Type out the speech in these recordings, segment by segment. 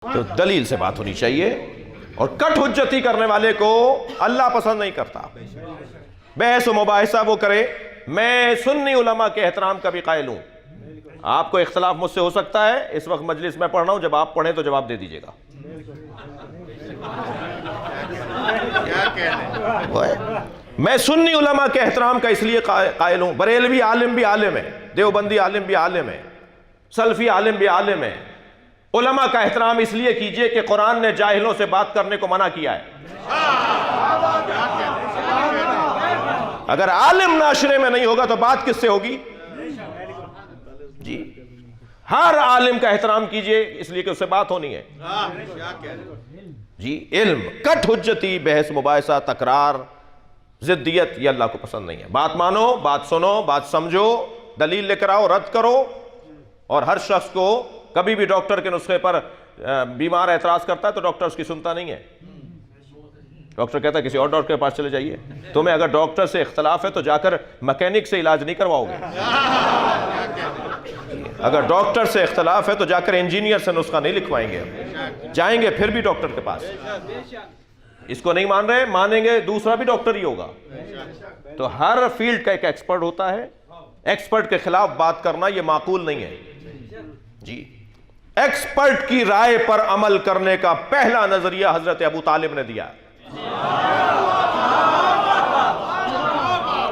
तो दलील से बात होनी चाहिए। और कट हुज्जती करने वाले को अल्लाह पसंद नहीं करता। बहस व मुबाहिसा वो करे। मैं सुन्नी उलमा के एहतराम का भी कायल हूं। आपको इख्तलाफ मुझसे हो सकता है, इस वक्त मजलिस में पढ़ रहा हूं, जब आप पढ़ें तो जवाब दे दीजिएगा। मैं सुन्नी उलमा के एहतराम का इसलिए कायल हूं। बरेलवी आलिम भी आलिम है, देवबंदी आलिम भी आलिम है, सल्फी आलिम भी आलिम है। उलमा का एहतराम इसलिए कीजिए कि कुरान ने जाहिलों से बात करने को मना किया है। अगर आलिम नाशरे में नहीं होगा तो बात किससे होगी जी? हर आलिम का एहतराम कीजिए इसलिए कि उससे बात होनी है जी। इल्म, कट हुज्जती, बहस मुबाहिसा, तकरार, जिद्दियत, ये अल्लाह को पसंद नहीं है। बात मानो, बात सुनो, बात समझो, दलील लेकर आओ, रद्द करो। और हर शख्स को कभी भी डॉक्टर के नुस्खे पर बीमार एतराज करता है तो डॉक्टर उसकी सुनता नहीं है। डॉक्टर कहता है किसी और डॉक्टर के पास चले जाइए। तुम्हें अगर डॉक्टर से इख्तलाफ है तो जाकर मैकेनिक से इलाज नहीं करवाओगे। अगर डॉक्टर से इख्तलाफ है तो जाकर इंजीनियर से नुस्खा नहीं लिखवाएंगे, जाएंगे फिर भी डॉक्टर के पास। इसको नहीं मान रहे, मानेंगे दूसरा भी डॉक्टर ही होगा। तो हर फील्ड का एक एक्सपर्ट होता है। एक्सपर्ट के खिलाफ बात करना यह माकूल नहीं है जी। एक्सपर्ट की राय पर अमल करने का पहला नजरिया हजरत अबू तालिब ने दिया।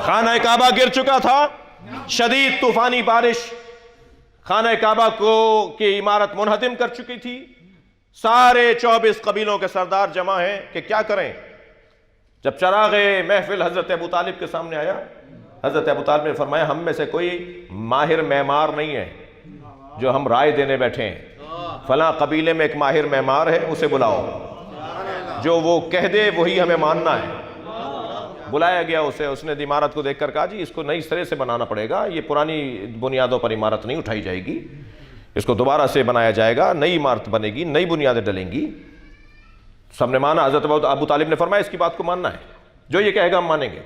खाना काबा गिर चुका था, शदीद तूफानी बारिश खाना काबा को की इमारत मुनहदिम कर चुकी थी। सारे 24 कबीलों के सरदार जमा हैं कि क्या करें। जब चरागे महफिल हजरत अबू तालिब के सामने आया, हजरत अबू तालिब ने फरमाया हम में से कोई माहिर मेमार नहीं है जो हम राय देने बैठे हैं। फला कबीले में एक माहिर मेमार है, उसे बुलाओ, जो वो कह दे वही हमें मानना है। बुलाया गया उसे। उसने इमारत को देखकर कहा जी इसको नई सिरे से बनाना पड़ेगा, ये पुरानी बुनियादों पर इमारत नहीं उठाई जाएगी, इसको दोबारा से बनाया जाएगा, नई इमारत बनेगी, नई बुनियादें डलेंगी। सबने माना। हजरत अबू तालिब ने फरमाया इसकी बात को मानना है, जो ये कहेगा हम मानेंगे।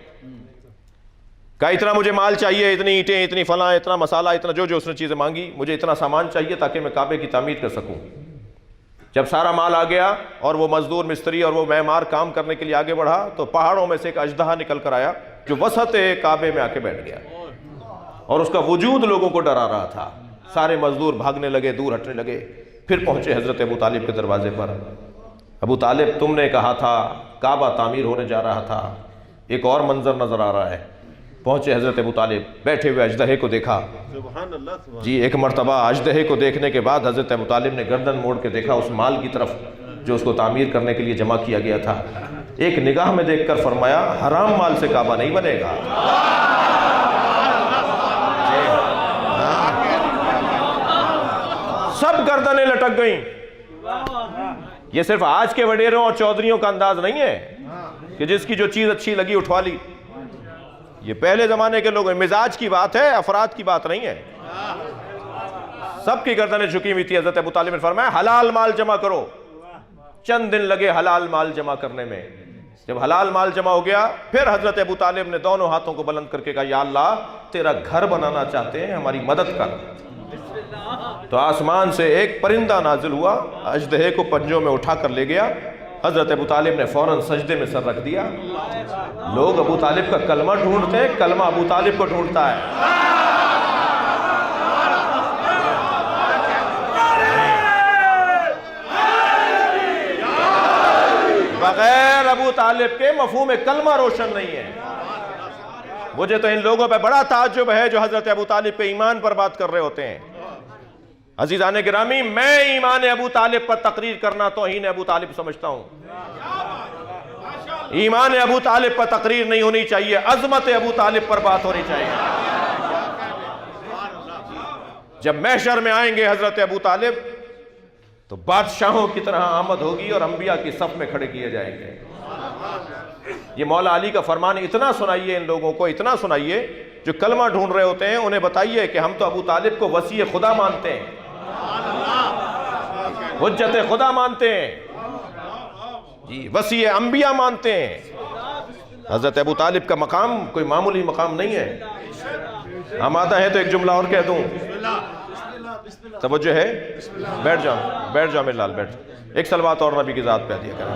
कहा इतना मुझे माल चाहिए, इतनी ईंटें, इतनी फला, इतना मसाला, इतना जो जो उसने चीज़ें मांगी, मुझे इतना सामान चाहिए ताकि मैं काबे की तामीर कर सकूं। जब सारा माल आ गया और वो मजदूर मिस्त्री और वो मेमार काम करने के लिए आगे बढ़ा तो पहाड़ों में से एक अजदहा निकल कर आया जो वसत काबे में आके बैठ गया और उसका वजूद लोगों को डरा रहा था। सारे मजदूर भागने लगे, दूर हटने लगे। फिर पहुंचे हजरत अबू तालिब के दरवाजे पर। अबू तालिब, तुमने कहा था काबा तामीर होने जा रहा था, एक और मंजर नजर आ रहा है। पहुंचे हजरत अबू तालिब, बैठे हुए अजदहे को देखा जी। एक मरतबा अजदहे को देखने के बाद हजरत अबू तालिब ने गर्दन मोड़ के देखा उस माल की तरफ जो उसको तामीर करने के लिए जमा किया गया था। एक निगाह में देखकर फरमाया हराम माल से काबा नहीं बनेगा। सब गर्दनें लटक गईं। ये सिर्फ आज के वडेरों और चौधरियों का अंदाज नहीं है कि जिसकी जो चीज अच्छी लगी उठवा ली। ये पहले जमाने के लोग, मिजाज की बात है, अफराद की बात नहीं है। सबकी गर्दनें झुकी हुई थी। हजरत अबू तालिब ने फरमाया हलाल माल जमा करो। चंद दिन लगे हलाल माल जमा करने में। जब हलाल माल जमा हो गया फिर हजरत अबू तालिब ने दोनों हाथों को बुलंद करके कहा या अल्लाह तेरा घर बनाना चाहते हैं, हमारी मदद कर। तो आसमान से एक परिंदा नाजिल हुआ, अजदहे को पंजों में उठा कर ले गया। हजरत अबू तालिब ने फौरन सजदे में सर रख दिया। लोग अबू तालिब का कलमा ढूंढते हैं, कलमा अबू तालिब को ढूंढता है। बगैर अबू तालिब के मफहूम कलमा रोशन नहीं है। मुझे तो इन लोगों पर बड़ा ताज्जुब है जो हजरत अबू तालिब के ईमान पर बात कर रहे होते हैं। अजीजान गिरामी, मैं ईमान अबू तालिब पर तकरीर करना तौहीन अबू तालिब समझता हूं। ईमान अबू तालिब पर तकरीर नहीं होनी चाहिए, अजमत अबू तालिब पर बात होनी चाहिए। जब महशर में आएंगे हजरत अबू तालिब तो बादशाहों की तरह आमद होगी और अंबिया की सफ में खड़े किए जाएंगे। ये मौला अली का फरमान। इतना सुनाइए इन लोगों को, इतना सुनाइए जो कलमा ढूंढ रहे होते हैं, उन्हें बताइए कि हम तो अबू तालिब को वसी खुदा मानते हैं, हुज्जत खुदा मानते हैं जी, वसी अंबिया मानते हैं। हजरत अबू तालिब का मकाम कोई मामूली मकाम नहीं है। आमादा है तो एक जुमला और कह दूं। तवज्जो है? बैठ जाओ, बैठ जाओ मेरे लाल, बैठ जाओ। एक सलवात और नबी की ज़ात पे दिया करें।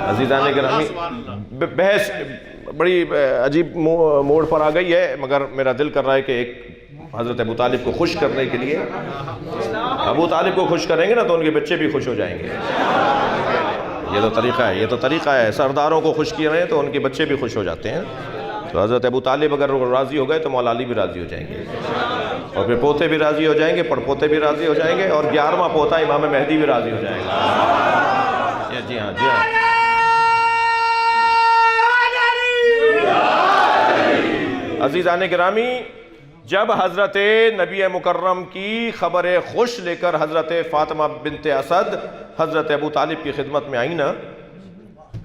अज़ीज़ान गिरामी, बहस बड़ी अजीब मोड़ पर आ गई है, मगर मेरा दिल कर रहा है कि एक हज़रत अबू तालिब को खुश करने के लिए, अबू तालिब को खुश करेंगे ना तो उनके बच्चे भी खुश हो जाएंगे। ये तो तरीक़ा है, ये तो तरीक़ा है। सरदारों को खुश किए रहे तो उनके बच्चे भी खुश हो जाते हैं। तो हज़रत अबू तालिब अगर राज़ी हो गए तो मौला अली भी राज़ी हो जाएंगे, और फिर पोते भी राज़ी हो जाएंगे, पड़पोते भी राज़ी हो जाएंगे, और 11वां पोता इमाम मेहदी भी राज़ी हो जाएगा। जी हाँ, जी हाँ। अज़ीज़ान गिरामी, जब हज़रत नबी मुकर्रम की ख़बर खुश लेकर हज़रत फ़ातिमा बिनते असद हज़रत अबू तालिब की खिदमत में आई ना,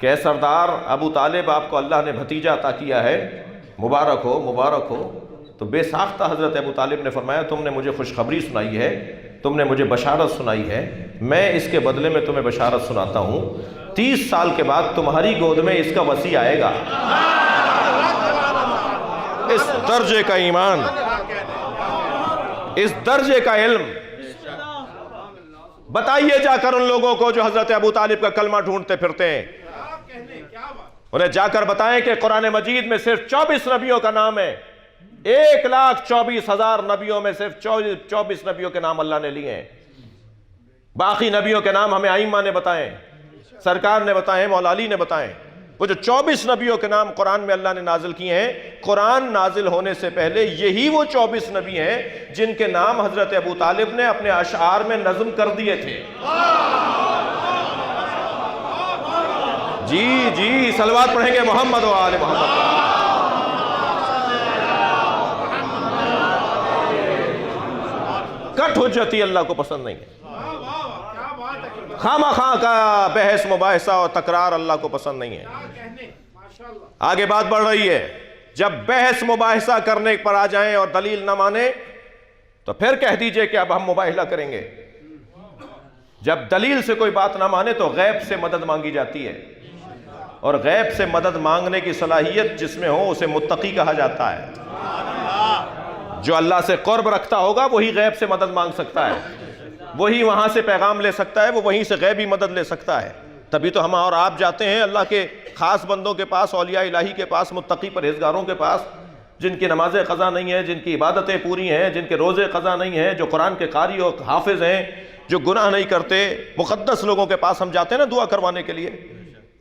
कि सरदार अबू तालिब आपको अल्लाह ने भतीजा अता किया है, मुबारक हो, मुबारक हो। तो बेसाख्ता हज़रत अबू तालिब ने फरमाया, तुमने मुझे खुशखबरी सुनाई है, तुमने मुझे बशारत सुनाई है, मैं इसके बदले में तुम्हें बशारत सुनाता हूँ, 30 साल के बाद तुम्हारी गोद में इसका वसी आएगा। इस दर्जे का ईमान, इस दर्जे का इल्म बताइए जाकर उन लोगों को जो हजरत अबू तालिब का कलमा ढूंढते फिरते हैं, उन्हें जाकर बताएं कि कुरान मजीद में सिर्फ 24 नबियों का नाम है। 1,24,000 नबियों में सिर्फ 24 नबियों के नाम अल्लाह ने लिए हैं। बाकी नबियों के नाम हमें आइम्मा ने बताए, सरकार ने बताए, मौला अली ने बताए। वो जो 24 नबियों के नाम कुरान में अल्लाह ने नाजिल किए हैं, कुरान नाजिल होने से पहले यही वो 24 नबी हैं जिनके नाम हजरत अबू तालिब ने अपने अशआर में नज़म कर दिए थे। जी जी, सलवात पढ़ेंगे मोहम्मद व आले मोहम्मद। कट हुज्जती अल्लाह को पसंद नहीं है। खामा खां का बहस मुबाहिसा और तकरार अल्लाह को पसंद नहीं है। आगे बात बढ़ रही है, जब बहस मुबाहिसा करने पर आ जाएं और दलील न माने तो फिर कह दीजिए कि अब हम मुबाहिला करेंगे। जब दलील से कोई बात ना माने तो गैब से मदद मांगी जाती है, और गैब से मदद मांगने की सलाहियत जिसमें हो उसे मुत्तकी कहा जाता है। जो अल्लाह से क़ुर्ब रखता होगा वही गैब से मदद मांग सकता है, वही वहां से पैगाम ले सकता है, वो वहीं से गैबी मदद ले सकता है। तभी तो हम और आप जाते हैं अल्लाह के खास बंदों के पास, औलिया इलाही के पास, मुत्तकी परहेजगारों के पास, जिनकी नमाजें क़ज़ा नहीं है, जिनकी इबादतें पूरी हैं, जिनके रोज़े क़ज़ा नहीं हैं, जो कुरान के कारी और हाफिज़ हैं, जो गुनाह नहीं करते, मुक़द्दस लोगों के पास हम जाते हैं ना दुआ करवाने के लिए।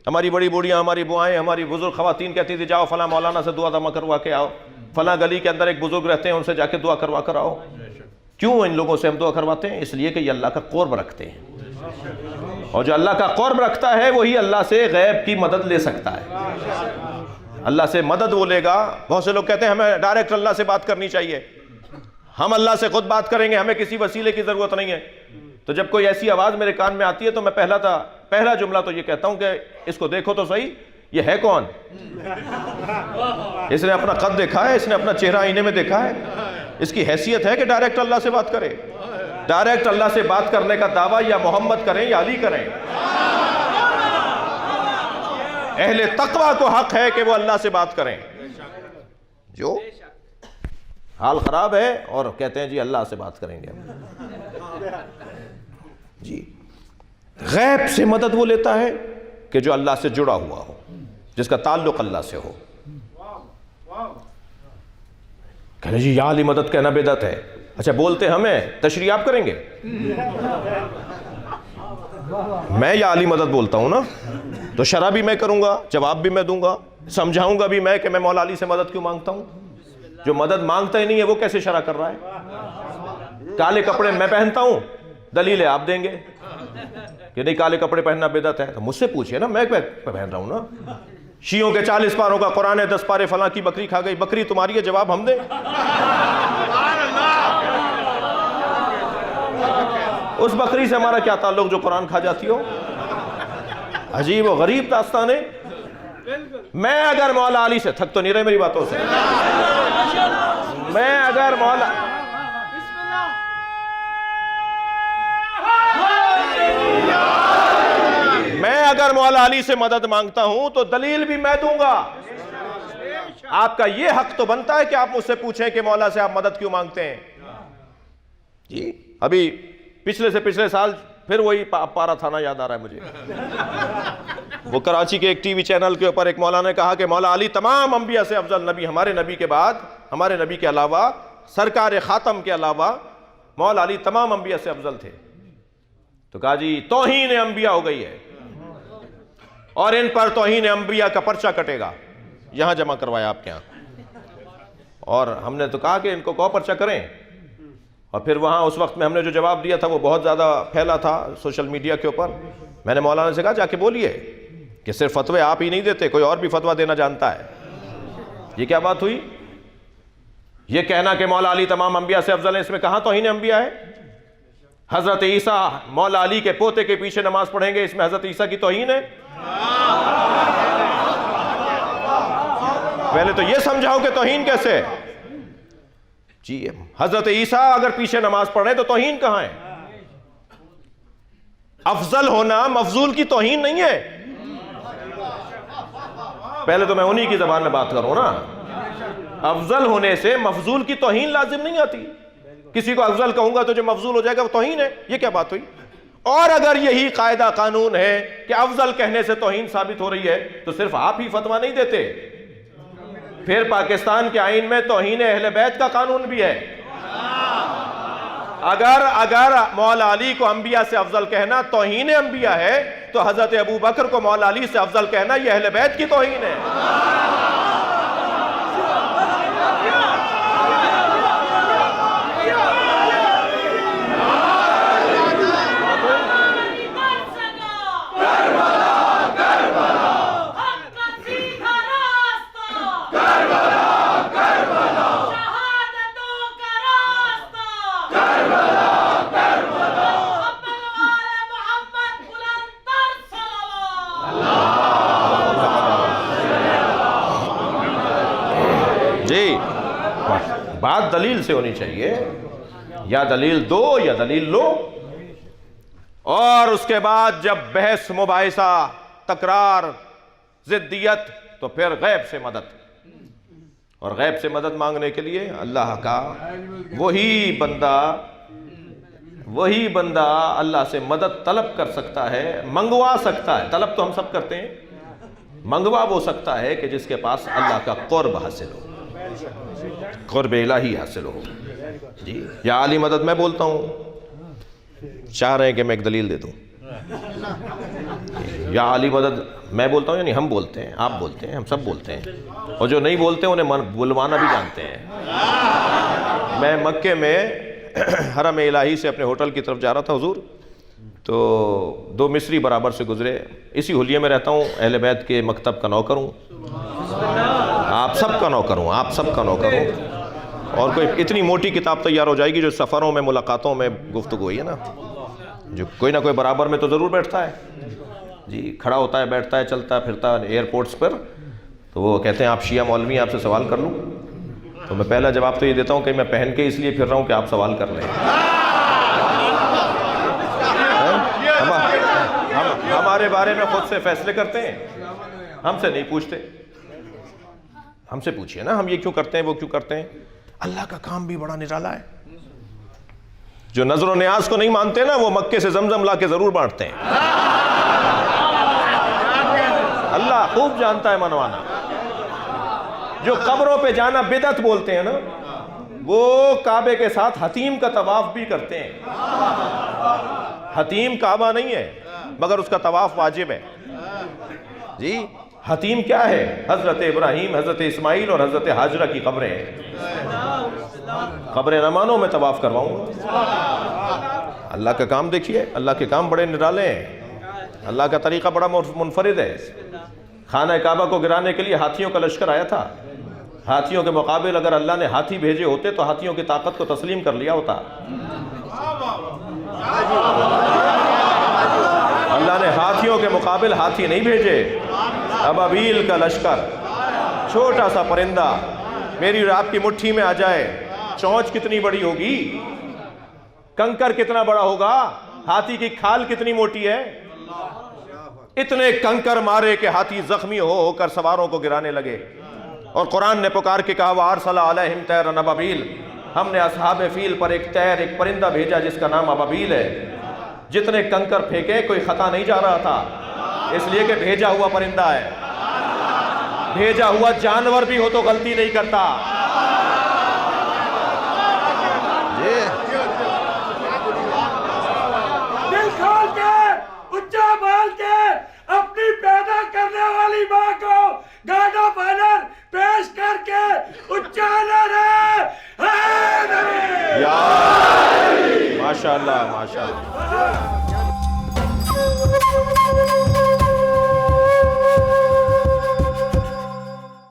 हमारी बड़ी बूढ़ियाँ, हमारी बुआएँ, हमारी बुजुर्ग ख़वातीन कहती थी, जाओ फलां मौलाना से दुआ दमा करवा के आओ, फलां गली के अंदर एक बुजुर्ग रहते हैं उनसे जाके दुआ करवा कर आओ। क्यों इन लोगों से हम दुआ करवाते हैं? इसलिए कि ये अल्लाह का क़ुर्ब रखते हैं, और जो अल्लाह का क़ुर्ब रखता है वही अल्लाह से गैब की मदद ले सकता है। अल्लाह से मदद वो लेगा। बहुत से लोग कहते हैं हमें डायरेक्ट अल्लाह से बात करनी चाहिए, हम अल्लाह से खुद बात करेंगे, हमें किसी वसीले की ज़रूरत नहीं है। तो जब कोई ऐसी आवाज़ मेरे कान में आती है तो मैं पहला जुमला तो ये कहता हूँ कि इसको देखो तो सही, ये है कौन? इसने अपना कद देखा है? इसने अपना चेहरा आईने में देखा है? इसकी हैसियत है कि डायरेक्ट अल्लाह से बात करे? डायरेक्ट अल्लाह से बात करने का दावा या मोहम्मद करें या अली करें। अहले तकवा को हक है कि वो अल्लाह से बात करें। जो हाल खराब है और कहते हैं जी अल्लाह से बात करेंगे हम। जी, गैब से मदद वो लेता है कि जो अल्लाह से जुड़ा हुआ हो, जिसका ताल्लुक अल्लाह से हो। कहने जी या अली मदद कहना बिदअत है। अच्छा, बोलते हमें, तशरीह आप करेंगे? मैं या अली मदद बोलता हूं ना, तो शरा भी मैं करूंगा, जवाब भी मैं दूंगा, समझाऊंगा भी मैं कि मैं मौला अली से मदद क्यों मांगता हूं। जो मदद मांगता ही नहीं है वो कैसे शरा कर रहा है? काले कपड़े मैं पहनता हूं, दलील आप देंगे कि नहीं काले कपड़े पहनना बिदअत है, तो मुझसे पूछिए ना, मैं पहन रहा हूं ना। शियों के 40 पारों का कुरान है, 10 पारे फलां की बकरी खा गई, बकरी तुम्हारी है, जवाब हम दें? उस बकरी से हमारा क्या ताल्लुक जो कुरान खा जाती हो? अजीब व गरीब दास्तान है। मैं अगर मौला अली से, थक तो नहीं रहे मेरी बातों से, मैं अगर मौला अली से मदद मांगता हूं तो दलील भी मैं दूंगा। आपका ये हक तो बनता है कि आप मुझसे पूछें कि मौला से आप मदद क्यों मांगते हैं जी। अभी पिछले से पिछले साल फिर वही पारा थाना याद आ रहा है मुझे। वो कराची के एक टीवी चैनल के ऊपर एक मौला ने कहा कि मौला अली तमाम अंबिया से अफजल नबी, हमारे नबी के बाद, हमारे नबी के अलावा, सरकार खातम के अलावा मौला अली तमाम अंबिया से अफजल थे। तो कहा जी तौहीन अंबिया हो गई है और इन पर तौहीन अंबिया का पर्चा कटेगा। यहां जमा करवाया आपके यहां। और हमने तो कहा कि इनको कौ पर्चा करें, और फिर वहाँ उस वक्त में हमने जो जवाब दिया था वो बहुत ज़्यादा फैला था सोशल मीडिया के ऊपर। मैंने मौलाना से कहा जाके बोलिए कि सिर्फ फतवे आप ही नहीं देते, कोई और भी फतवा देना जानता है। ये क्या बात हुई? ये कहना कि मौला अली तमाम अंबिया से अफजल है, इसमें कहाँ तौहीन अंबिया है? हज़रत ईसा मौला अली के पोते के पीछे नमाज पढ़ेंगे, इसमें हज़रत ईसा की तौहीन है? पहले तो ये समझाओ कि तौहीन कैसे है जी। हजरत ईसा अगर पीछे नमाज पढ़े तो तौहीन कहां है? अफजल होना मफजूल की तौहीन नहीं है। पहले तो मैं उन्हीं की जबान में बात करूं ना। अफजल होने से मफजूल की तौहीन लाजिम नहीं आती। किसी को अफजल कहूंगा तो जो मफजूल हो जाएगा वो तौहीन है, ये क्या बात हुई? और अगर यही कायदा कानून है कि अफजल कहने से तौहीन साबित हो रही है तो सिर्फ आप ही फतवा नहीं देते, फिर पाकिस्तान के आईन में तौहीन अहले बैत का कानून भी है। अगर मौला अली को अंबिया से अफजल कहना तौहीन अंबिया है तो हजरत अबू बकर को मौला अली से अफजल कहना यह अहले बैत की तौहीन है। बात दलील से होनी चाहिए, या दलील दो या दलील लो। और उसके बाद जब बहस मुबाहिसा तकरार जिद्दियत तो फिर गैब से मदद। और गैब से मदद मांगने के लिए अल्लाह का वही बंदा अल्लाह से मदद तलब कर सकता है, मंगवा सकता है। तलब तो हम सब करते हैं, मंगवा वो सकता है कि जिसके पास अल्लाह का क़ुर्ब हासिल हो, क़ुर्ब इलाही हासिल हो जी। या आली मदद मैं बोलता हूँ, चाह रहे हैं कि मैं एक दलील दे दूँ। या आली मदद मैं बोलता हूँ, यानी हम बोलते हैं, आप बोलते हैं, हम सब बोलते हैं, और जो नहीं बोलते हैं उन्हें बुलवाना भी जानते हैं। मैं मक्के में हरम इलाही से अपने होटल की तरफ जा रहा था हुजूर, तो दो मिस्री बराबर से गुजरे। इसी हुलिये में रहता हूँ, अहले बैत के मकतब का नौकर हूँ, आप सब का नौकर हूँ, आप सब का नौकर हूँ। और कोई इतनी मोटी किताब तैयार हो जाएगी जो सफ़रों में, मुलाकातों में गुफ्तगू हुई है ना, जो कोई ना कोई बराबर में तो ज़रूर बैठता है जी, खड़ा होता है, बैठता है, चलता फिरता एयरपोर्ट्स पर। तो वो कहते हैं आप शिया मौलवी, आपसे सवाल कर लूँ? तो मैं पहला जवाब तो ये देता हूँ कि मैं पहन के इसलिए फिर रहा हूँ कि आप सवाल कर रहे हैं। हम हमारे बारे में खुद से फैसले करते हैं, हमसे नहीं पूछते। हमसे पूछिए ना, हम ये क्यों करते हैं, वो क्यों करते हैं। अल्लाह का काम भी बड़ा निराला है। जो नजर न्याज को नहीं मानते ना, वो मक्के से जमजम ला के जरूर बांटते हैं। अल्लाह खूब जानता है मनवाना। जो कब्रों पे जाना बिदअत बोलते हैं ना, वो काबे के साथ हतीम का तवाफ भी करते हैं। हतीम काबा नहीं है, मगर उसका तवाफ वाजिब है जी। हतीम क्या है? हजरत इब्राहीम, हजरत इस्माइल और हजरत हाजरा की कब्रें हैं। कब्रें न मानो, मैं तवाफ करवाऊंगा। अल्लाह का काम देखिए, अल्लाह के काम बड़े निराले हैं। अल्लाह का तरीका बड़ा मुनफरिद है। खाना काबा को गिराने के लिए हाथियों का लश्कर आया था। हाथियों के मुकाबले अगर अल्लाह ने हाथी भेजे होते तो हाथियों की ताकत को तस्लीम कर लिया होता। अल्लाह ने हाथियों के मुकाबले हाथी नहीं भेजे, अबाबील का लश्कर, छोटा सा परिंदा मेरी और आपकी मुट्ठी में आ जाए। चोंच कितनी बड़ी होगी, कंकर कितना बड़ा होगा, हाथी की खाल कितनी मोटी है। इतने कंकर मारे कि हाथी जख्मी होकर सवारों को गिराने लगे। और कुरान ने पुकार के कहा वारसला अलैहिम तैरन अबाबील, हमने असहाब फील पर एक तैर, एक परिंदा भेजा जिसका नाम अबाबील है। जितने कंकर फेंके कोई खता नहीं जा रहा था, इसलिए कि भेजा हुआ परिंदा है। भेजा हुआ जानवर भी हो तो गलती नहीं करता। दिल खोल के, उच्चा बोल के अपनी पैदा करने वाली माँ को गार्ड ऑफ ऑनर पेश करके उच्चा नारा है नबी। माशाअल्लाह माशाअल्लाह।